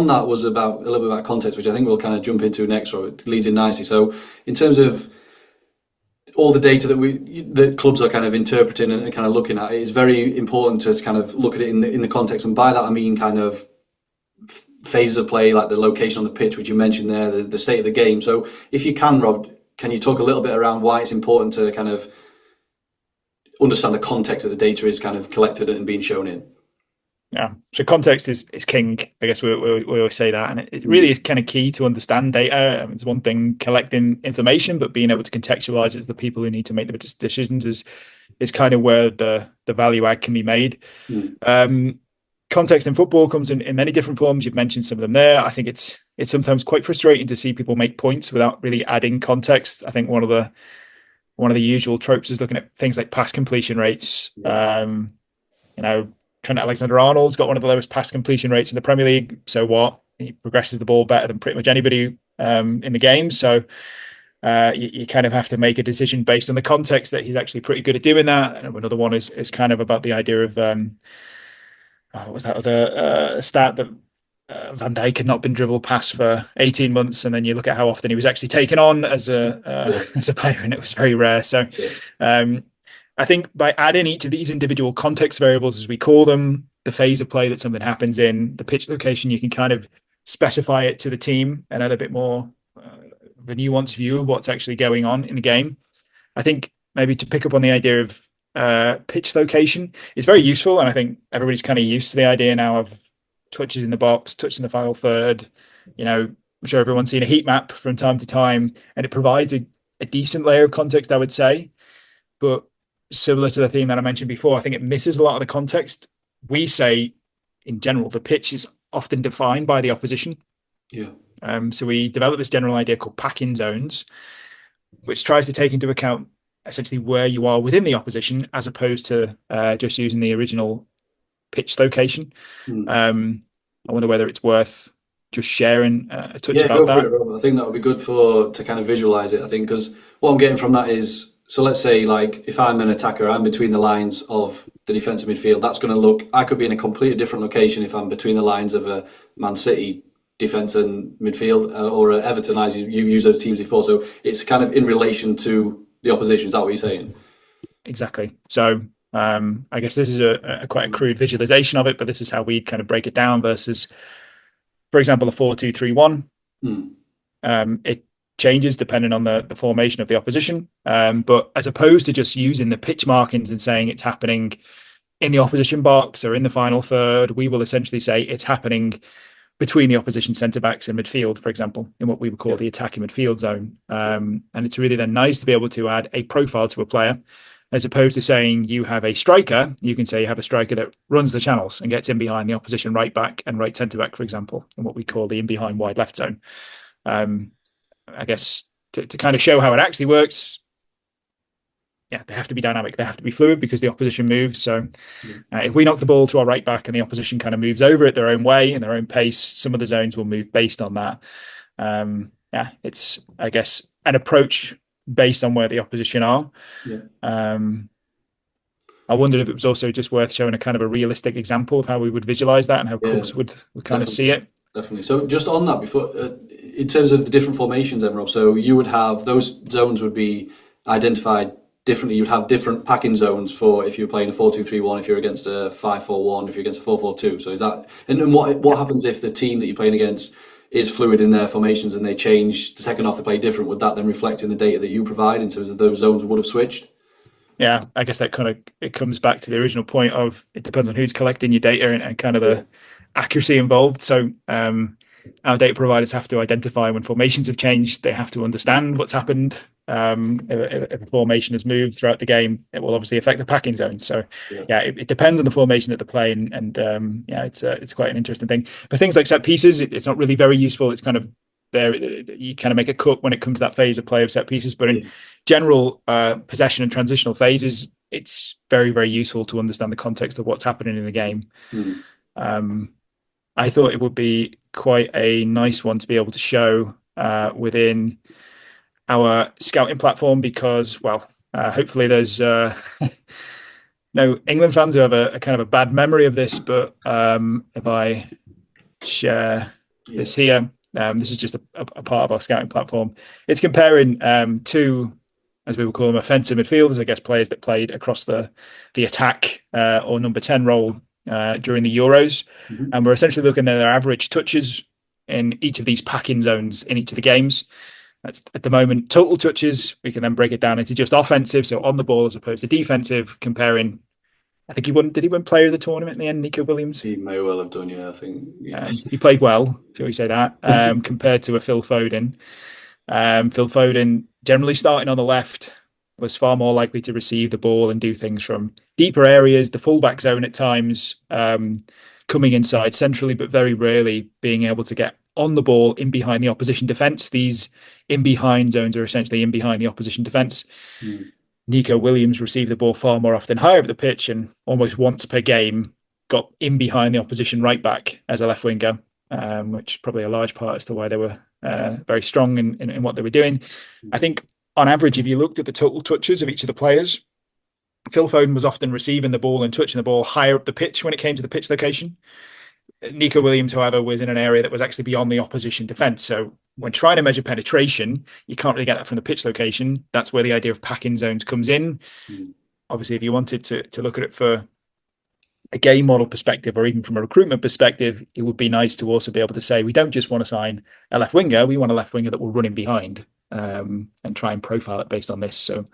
on that was about a little bit about context, which I think we'll kind of jump into next, or it leads in nicely. So in terms of all the data that clubs are kind of interpreting and kind of looking at, it is very important to kind of look at it in the context. And by that I mean kind of phases of play, like the location on the pitch, which you mentioned there, the state of the game. So if you can, Rob, can you talk a little bit around why it's important to kind of understand the context that the data is kind of collected and being shown in? Yeah, so context is king. I guess we always say that, and it really is kind of key to understand data. It's one thing collecting information, but being able to contextualize it to the people who need to make the decisions is kind of where the value add can be made. Context in football comes in many different forms. You've mentioned some of them there. I think it's sometimes quite frustrating to see people make points without really adding context. I think one of the usual tropes is looking at things like pass completion rates. Trent Alexander-Arnold's got one of the lowest pass completion rates in the Premier League. So what? He progresses the ball better than pretty much anybody in the game. So you kind of have to make a decision based on the context that he's actually pretty good at doing that. And another one is kind of about the idea of what was that other stat that Van Dijk had not been dribble pass for 18 months, and then you look at how often he was actually taken on as a player, and it was very rare. So I think by adding each of these individual context variables, as we call them, the phase of play that something happens in, the pitch location, you can kind of specify it to the team and add a bit more of a nuanced view of what's actually going on in the game. I think maybe to pick up on the idea of pitch location is very useful, and I think everybody's kind of used to the idea now of touches in the box, touch in the final third. I'm sure everyone's seen a heat map from time to time, and it provides a decent layer of context, I would say. But similar to the theme that I mentioned before, I think it misses a lot of the context. We say, in general, the pitch is often defined by the opposition. Yeah. So we developed this general idea called packing zones, which tries to take into account essentially where you are within the opposition, as opposed to just using the original pitch location. I wonder whether it's worth just sharing a touch about that. Go for it, Robert. I think that would be good to kind of visualize it. I think because what I'm getting from that is, so let's say, like, if I'm an attacker, I'm between the lines of the defensive midfield. That's going to look, I could be in a completely different location if I'm between the lines of a Man City defense and midfield or Everton, as you've used those teams before. So it's kind of in relation to the opposition. Is that what you're saying? Exactly. So I guess this is a quite a crude visualization of it, but this is how we kind of break it down versus, for example, a 4-2-3-1. It changes depending on the formation of the opposition. But as opposed to just using the pitch markings and saying it's happening in the opposition box or in the final third, we will essentially say it's happening between the opposition centre-backs and midfield, for example, in what we would call the attacking midfield zone. And it's really then nice to be able to add a profile to a player, as opposed to saying you have a striker. You can say you have a striker that runs the channels and gets in behind the opposition right back and right centre-back, for example, in what we call the in-behind wide left zone. I guess to kind of show how it actually works, they have to be dynamic. They have to be fluid because the opposition moves. So if we knock the ball to our right back and the opposition kind of moves over at their own way and their own pace, some of the zones will move based on that. It's, I guess, an approach based on where the opposition are. I wondered if it was also just worth showing a kind of a realistic example of how we would visualize that and how clubs would kind of see it. Definitely. So just on that, before in terms of the different formations then, Rob, so you would have, those zones would be identified differently. You'd have different packing zones for if you're playing a 4-2-3-1, if you're against a 5-4-1, if you're against a 4-4-2. So is that, and what happens if the team that you're playing against is fluid in their formations and they change the second half they play different? Would that then reflect in the data that you provide in terms of those zones would have switched? Yeah, I guess that kind of, it comes back to the original point of it depends on who's collecting your data and kind of the accuracy involved. So our data providers have to identify when formations have changed. They have to understand what's happened. If a formation has moved throughout the game, it will obviously affect the packing zone. So it depends on the formation that they're playing, and it's quite an interesting thing. For things like set pieces, it's not really very useful. It's kind of there, you kind of make a cut when it comes to that phase of play of set pieces, but in general possession and transitional phases, it's very, very useful to understand the context of what's happening in the game. I thought it would be quite a nice one to be able to show within our scouting platform, because, well, hopefully there's no England fans who have a kind of a bad memory of this, but if I share this here. This is just a part of our scouting platform. It's comparing two, as we would call them, offensive midfielders, I guess, players that played across the attack or number 10 role during the Euros. Mm-hmm. And we're essentially looking at their average touches in each of these packing zones in each of the games. That's at the moment total touches. We can then break it down into just offensive, so on the ball as opposed to defensive, comparing. I think did he win player of the tournament in the end, Nico Williams? He may well have done, yeah, I think. Yeah. He played well, shall we say that, compared to a Phil Foden. Phil Foden, generally starting on the left, was far more likely to receive the ball and do things from deeper areas, the fullback zone at times, coming inside centrally, but very rarely being able to get on the ball in behind the opposition defence. These in behind zones are essentially in behind the opposition defence. Nico Williams received the ball far more often higher up the pitch, and almost once per game got in behind the opposition right back as a left winger, which is probably a large part as to why they were very strong in what they were doing. I think on average, if you looked at the total touches of each of the players, Phil Foden was often receiving the ball and touching the ball higher up the pitch when it came to the pitch location. Nico Williams, however, was in an area that was actually beyond the opposition defence. So when trying to measure penetration, you can't really get that from the pitch location. That's where the idea of packing zones comes in. Obviously, if you wanted to look at it for a game model perspective, or even from a recruitment perspective, it would be nice to also be able to say, we don't just want to sign a left winger, we want a left winger that will run in behind, and try and profile it based on this. So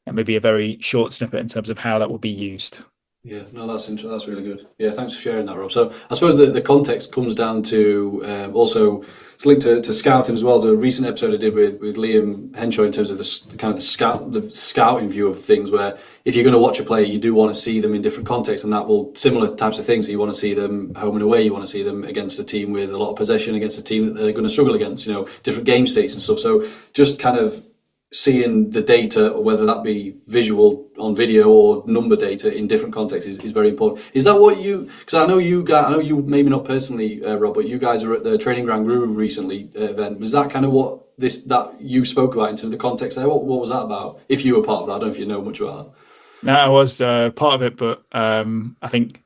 it may be a very short snippet in terms of how that will be used. Yeah, no, that's interesting. That's really good. Yeah, thanks for sharing that, Rob. So I suppose the context comes down to also it's linked to scouting as well. To a recent episode I did with Liam Henshaw in terms of the scouting view of things. Where if you're going to watch a player, you do want to see them in different contexts, and that will similar types of things. So you want to see them home and away. You want to see them against a team with a lot of possession, against a team that they're going to struggle against. You know, different game states and stuff. So just kind of seeing the data, whether that be visual on video or number data in different contexts, is very important. Is that what you? Because I know you maybe not personally, Rob, but you guys are at the Training Ground Guru recently event. Was that kind of what that you spoke about in terms of the context there? What was that about? If you were part of that, I don't know if you know much about that. No, I was part of it, but I think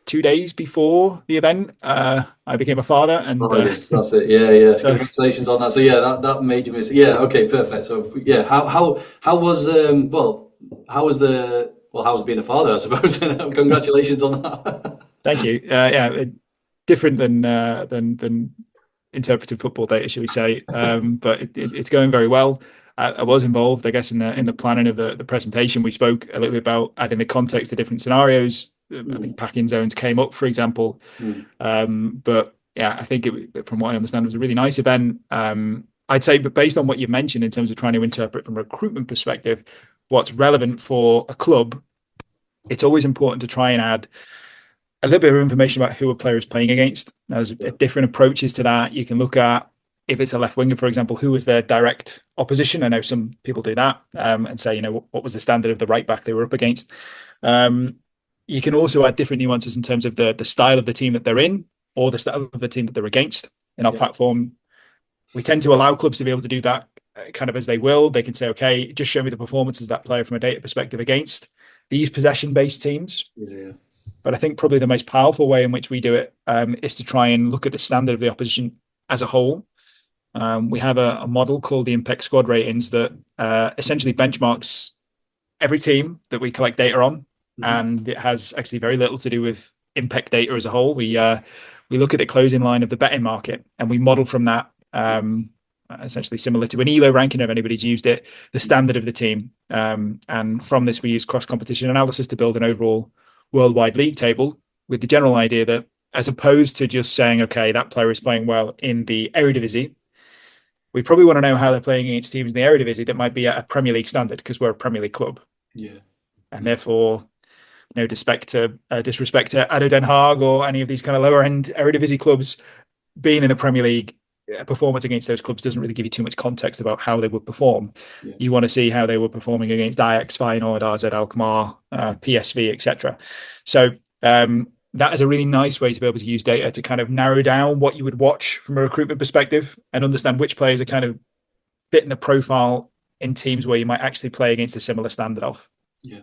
2 days before the event, I became a father, and that's it. Yeah. So, congratulations on that. So yeah, that made you miss. Yeah, okay, perfect. So yeah, how was being a father, I suppose. Congratulations on that. Thank you. Yeah, different than interpretive football data, shall we say? But it's going very well. I was involved, I guess, in the planning of the presentation. We spoke a little bit about adding the context to different scenarios. I think packing zones came up, for example. But yeah, I think from what I understand, it was a really nice event. I'd say, but based on what you mentioned in terms of trying to interpret from a recruitment perspective, what's relevant for a club, it's always important to try and add a little bit of information about who a player is playing against. There's different approaches to that. You can look at, if it's a left winger, for example, who was their direct opposition. I know some people do that, and say, what was the standard of the right back they were up against. You can also add different nuances in terms of the style of the team that they're in, or the style of the team that they're against. In our platform, we tend to allow clubs to be able to do that kind of as they will. They can say, okay, just show me the performances of that player from a data perspective against these possession-based teams. Yeah. But I think probably the most powerful way in which we do it is to try and look at the standard of the opposition as a whole. We have a model called the Impect squad ratings that essentially benchmarks every team that we collect data on. And it has actually very little to do with Impect data as a whole. We look at the closing line of the betting market, and we model from that, essentially similar to an ELO ranking, if anybody's used it, the standard of the team. And from this, we use cross-competition analysis to build an overall worldwide league table, with the general idea that, as opposed to just saying, okay, that player is playing well in the Eredivisie, we probably want to know how they're playing against teams in the Eredivisie that might be at a Premier League standard, because we're a Premier League club. Yeah. And therefore, no disrespect to ADO Den Haag or any of these kind of lower end Eredivisie clubs, being in the Premier League, performance against those clubs doesn't really give you too much context about how they would perform. Yeah. You want to see how they were performing against Ajax, Feyenoord, AZ Alkmaar, PSV, etc. So that is a really nice way to be able to use data to kind of narrow down what you would watch from a recruitment perspective, and understand which players are kind of fitting the profile in teams where you might actually play against a similar standard of. Yeah.